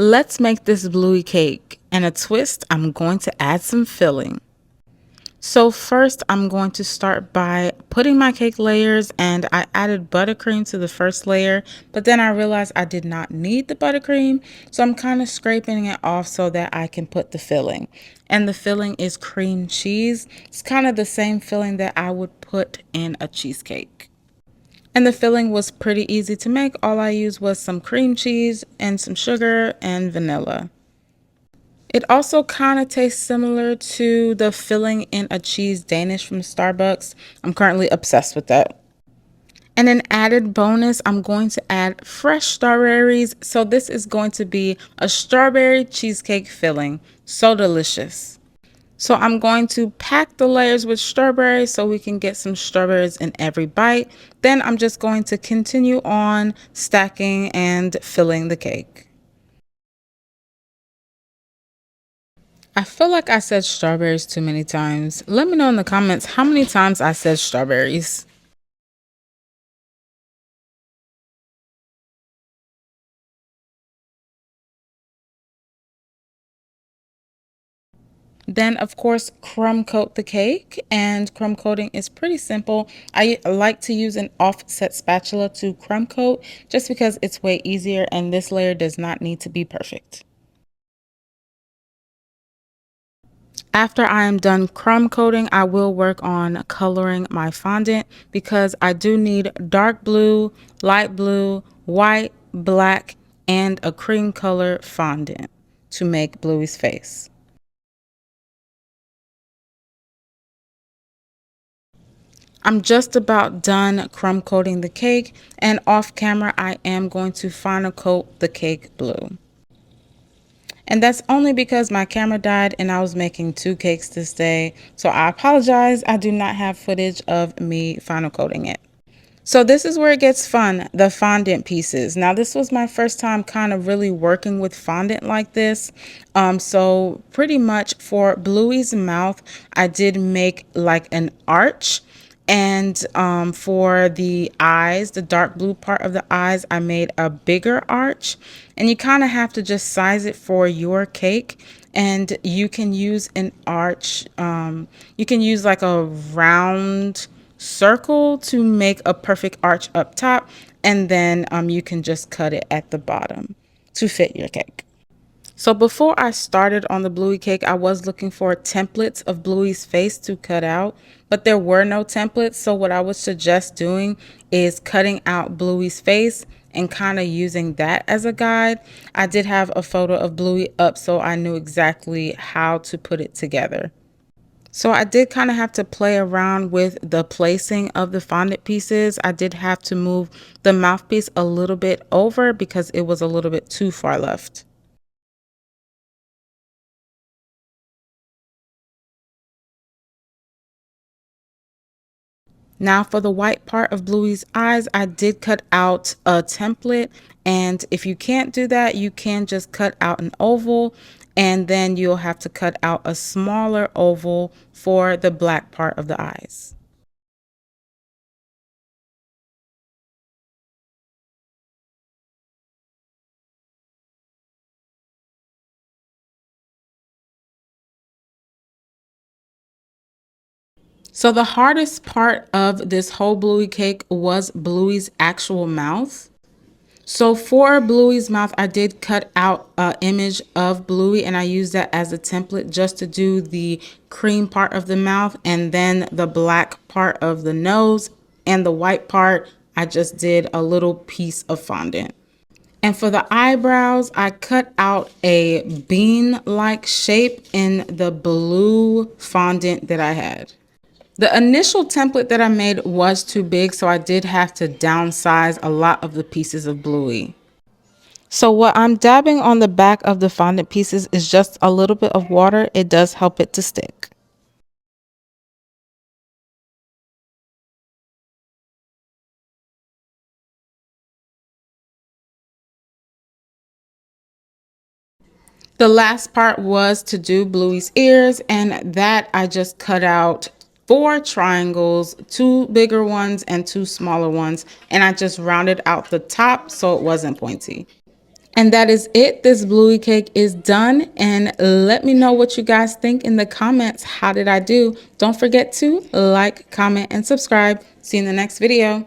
Let's make this Bluey cake. And a twist, I'm going to add some filling. So first I'm going to start by putting my cake layers, and I added buttercream to the first layer, but then I realized I did not need the buttercream. So I'm kind of scraping it off so that I can put the filling. And the filling is cream cheese. It's kind of the same filling that I would put in a cheesecake. And the filling was pretty easy to make. All I used was some cream cheese and some sugar and vanilla. It also kind of tastes similar to the filling in a cheese Danish from Starbucks. I'm currently obsessed with that. And an added bonus, I'm going to add fresh strawberries. So this is going to be a strawberry cheesecake filling. So delicious. So I'm going to pack the layers with strawberries so we can get some strawberries in every bite. Then I'm just going to continue on stacking and filling the cake. I feel like I said strawberries too many times. Let me know in the comments how many times I said strawberries. Then, of course, crumb coat the cake, and crumb coating is pretty simple. I like to use an offset spatula to crumb coat just because it's way easier, and this layer does not need to be perfect. After I am done crumb coating, I will work on coloring my fondant because I do need dark blue, light blue, white, black, and a cream color fondant to make Bluey's face. I'm just about done crumb coating the cake, and off camera I am going to final coat the cake blue. And that's only because my camera died and I was making two cakes this day. So I apologize. I do not have footage of me final coating it. So this is where it gets fun, the fondant pieces. Now this was my first time kind of really working with fondant like this. So pretty much for Bluey's mouth, I did make like an arch. And for the eyes, the dark blue part of the eyes, I made a bigger arch. And you kind of have to just size it for your cake. And you can use an arch. You can use like a round circle to make a perfect arch up top. And then you can just cut it at the bottom to fit your cake. So before I started on the Bluey cake, I was looking for templates of Bluey's face to cut out, but there were no templates. So what I would suggest doing is cutting out Bluey's face and kind of using that as a guide. I did have a photo of Bluey up, so I knew exactly how to put it together. So I did kind of have to play around with the placing of the fondant pieces. I did have to move the mouthpiece a little bit over because it was a little bit too far left. Now for the white part of Bluey's eyes, I did cut out a template. And if you can't do that, you can just cut out an oval, and then you'll have to cut out a smaller oval for the black part of the eyes. So the hardest part of this whole Bluey cake was Bluey's actual mouth. So for Bluey's mouth, I did cut out an image of Bluey, and I used that as a template just to do the cream part of the mouth, and then the black part of the nose, and the white part, I just did a little piece of fondant. And for the eyebrows, I cut out a bean-like shape in the blue fondant that I had. The initial template that I made was too big, so I did have to downsize a lot of the pieces of Bluey. So what I'm dabbing on the back of the fondant pieces is just a little bit of water. It does help it to stick. The last part was to do Bluey's ears, and that I just cut out 4 triangles, 2 bigger ones and 2 smaller ones, and I just rounded out the top so it wasn't pointy. And that is it. This Bluey cake is done. And let me know what you guys think in the comments. How did I do? Don't forget to like, comment, and subscribe. See you in the next video.